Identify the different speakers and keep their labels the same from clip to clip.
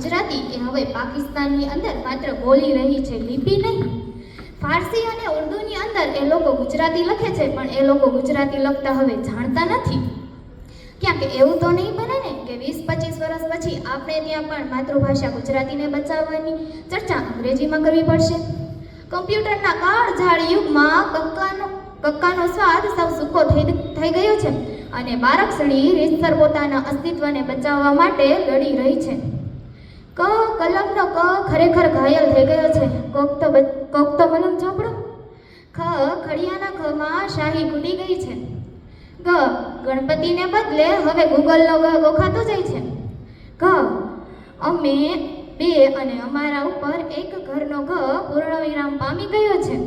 Speaker 1: ગુજરાતી એ હવે પાકિસ્તાનની અંદર માત્ર બોલી રહી છે, લિપિ નહીં. ફારસી અને ઉર્દુની અંદર એ લોકો ગુજરાતી લખે છે, પણ એ લોકો ગુજરાતી લખતા હવે જાણતા નથી. ક્યાંક એવું તો નહીં બને ને કે 20-25 વર્ષ પછી આપણે ત્યાં પણ માતૃભાષા ગુજરાતીને બચાવવાની ચર્ચા અંગ્રેજીમાં કરવી પડશે. કમ્પ્યુટરના કાળઝાળ યુગમાં કક્કાનો સ્વાદ સાવ સૂકો થઈ ગયો છે અને બારક્ષડી રીતસર પોતાના અસ્તિત્વને બચાવવા માટે લડી રહી છે. કલમનો ક ખરેખર ઘાયલ થઈ ગયો છે. કોક તો મલમ ચોપડો. ખડિયાના ખમાં શાહી ઘૂટી ગઈ છે. ગણપતિને બદલે હવે ગૂગલનો ગ ગોખાતો જાય છે. અમે બે અને અમારા ઉપર એક ઘરનો ઘ પૂર્ણવિરામ પામી ગયો છે.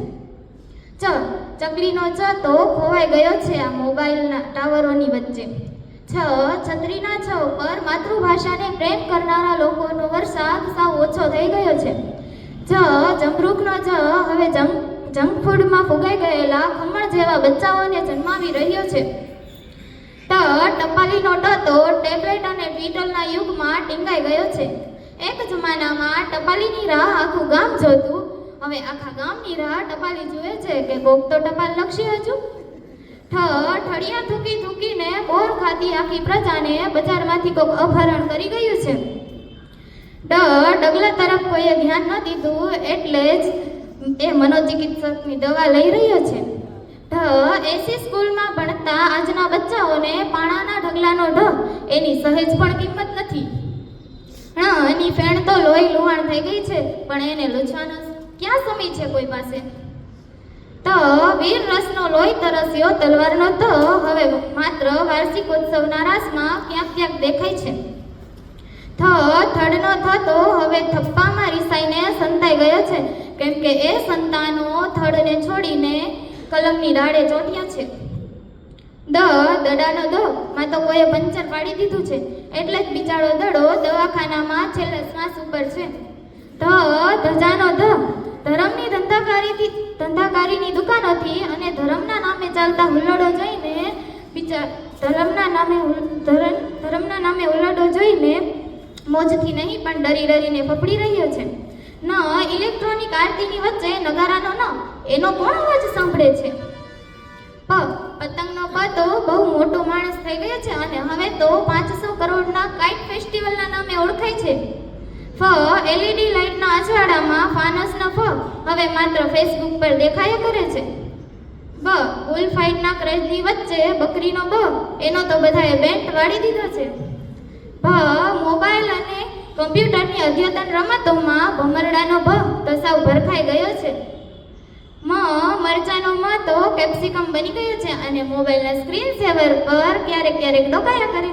Speaker 1: ચકલીનો ચ તો ખોવાઈ ગયો છે આ મોબાઈલના ટાવરોની વચ્ચે. છત્રીના છ ઉપર માતૃભાષાને પ્રેમ કરનારા લોકોનો વરસાદ સાવ ઓછો થઈ ગયો છે. જમરૂખનો જ હવે જંક ફૂડમાં ફુગાઈ ગયેલા ખમણ જેવા બચ્ચાઓને જન્માવી રહ્યો છે. ટપાલીનો ટ તો ટેબ્લેટ અને ટ્વિટરના યુગમાં ટીંગાઈ ગયો છે. એક જમાનામાં ટપાલીની રાહ આખું ગામ જોતું, હવે આખા ગામની રાહ ટપાલી જુએ છે કે કોક તો ટપાલ લક્ષી હજુ. ઠળિયા થૂકી થૂકીને બોર ખાતી આખી પ્રજાને બજારમાંથી કોક અપહરણ કરી ગયું છે. ડગલા તરફ કોઈએ ધ્યાન ન દીધું એટલે જ એ મનોચિકિત્સકની દવા લઈ રહ્યો છે. એસી સ્કૂલમાં ભણતા આજના બચ્ચાઓને પાણાના ઢગલાનો એની સહેજ પણ કિંમત નથી. એની ફેણ તો લોહી લુહાણ થઈ ગઈ છે, પણ એને લૂછવાનો ક્યાં સમય છે કોઈ પાસે? વીર રસનો લોહી તરસ્યો તલવારનો ત હવે માત્ર વાર્ષિકોત્સવના રાસમાં ક્યાંક દેખાય છે. થડનો થ તો હવે થપ્પામાં રિસાઈને સંતાઈ ગયો છે, કેમ કે એ સંતાનો થડને છોડીને કલમની ડાળે ચોંટ્યા છે. દડાનો દ માં તો કોઈએ પંચર પાડી દીધું છે, એટલે જ બિચારો દડો દવાખાનામાં છેલ્લે શ્વાસ ઉપર છે. ધજાનો ધ ધર્મની ધંધાકારીની દુકાનોથી અને ધર્મના નામે ચાલતા હુલ્લડો જોઈને ધર્મના નામે હુલ્લડો જોઈને મોજથી નહીં પણ ડરીને ફફડી રહ્યો છે. ઇલેક્ટ્રોનિક આરતીની વચ્ચે નગારાનો ન એનો કોણ અવાજ સાંભળે છે? પતંગનો પ તો બહુ મોટો માણસ થઈ ગયો છે અને હવે તો 500 કરોડના કાઇટ ફેસ્ટિવલના નામે ઓળખાય છે. એલઈડી લાઇટના અજવાળામાં ફાનસનો ફ હવે માત્ર ફેસબુક પર દેખાયા કરે છે. બુલ ફાઇટના ક્રેઝની વચ્ચે બકરીનો બ એનો તો બધાએ બેન્ટ વાળી દીધો છે. મોબાઈલ અને કમ્પ્યુટરની અદ્યતન રમતોમાં ભમરડાનો ભ તો સાવ ભરખાઈ ગયો છે. મરચાનો મ તો કેપ્સિકમ બની ગયો છે અને મોબાઈલના સ્ક્રીન સેવર પર ક્યારેક ડોકાયા કરે.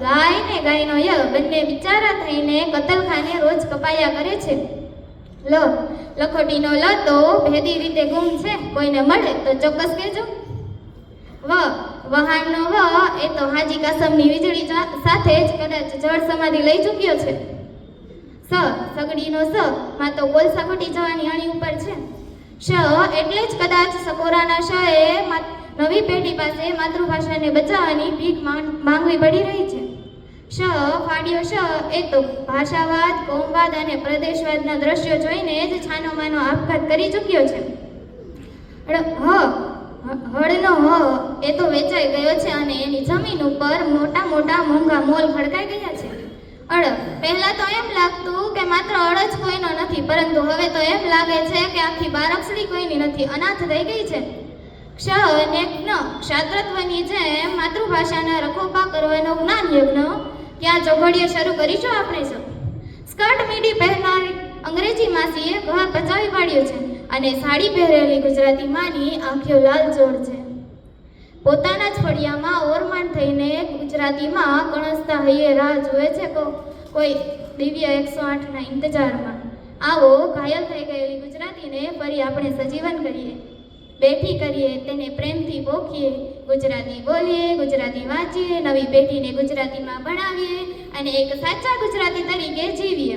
Speaker 1: ગાય ને ગાયનો બંને બિચારા થઈને કતલખાને રોજ કપાયા કરે છે. લખોટીનો લ તો ભેદી રીતે ગુમ છે, કોઈને મળે તો ચોક્કસ કહેજો. વહાણનો વ એ તો હાજી કાસમની વીજળી સાથે જ કદાચ જળ સમાધિ લઈ ચૂક્યો છે. સગડીનો સ માં તો કોલસા ઘટી જવાની અણી ઉપર છે. એટલે જ કદાચ સકોરાના શ એ નવી પેઢી પાસે માતૃભાષાને બચાવવાની ભીખ માંગવી પડી રહી છે. ફાડ્યો શ એ તો ભાષાવાદ, કોમવાદ અને પ્રદેશવાદના દ્રશ્યો જોઈને જ છાનોમાનો આપઘાત કરી ચૂક્યો છે. હળનો હ એ તો વેચાઈ ગયો છે અને એની જમીન ઉપર મોટા મોંઘા મોલ ખડકાઈ ગયા છે. પહેલા તો એમ લાગતું કે માત્ર અળ જ કોઈનો નથી, પરંતુ હવે તો એમ લાગે છે કે આખી બારક્ષડી કોઈની નથી, અનાથ થઈ ગઈ છે. ક્ષાત્રત્વની જેમ માતૃભાષાના રખોપા કરવાનો જ્ઞાન યજ્ઞ ક્યાં ચોઘડીએ શરૂ કરીશું આપણે સૌ. સ્કર્ટ મીડી પહેરનારી અંગ્રેજી માસીએ ઘર પચાવી પાડ્યું છે અને સાડી પહેરેલી ગુજરાતી માની આંખો લાલચોળ છે. પોતાના જ ફળિયામાં ઓરમાણ થઈને ગુજરાતીમાં કણસતા હૈયે રાહ જુએ છે કોઈ દિવ્ય 108ના ઇંતજારમાં. આવો ઘાયલ થઈ ગયેલી ગુજરાતીને ફરી આપણે સજીવન કરીએ, બેઠી કરીએ, તેને પ્રેમથી પોખીએ, ગુજરાતી બોલીએ, ગુજરાતી વાંચીએ, નવી પેઢીને ગુજરાતીમાં ભણાવીએ અને એક સાચા ગુજરાતી તરીકે જીવીએ.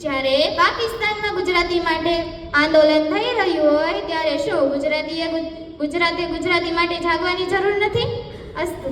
Speaker 1: જ્યારે પાકિસ્તાનમાં ગુજરાતી માટે આંદોલન થઈ રહ્યું હોય ત્યારે શું ગુજરાતી માટે જાગવાની જરૂર નથી? અસ્તુ.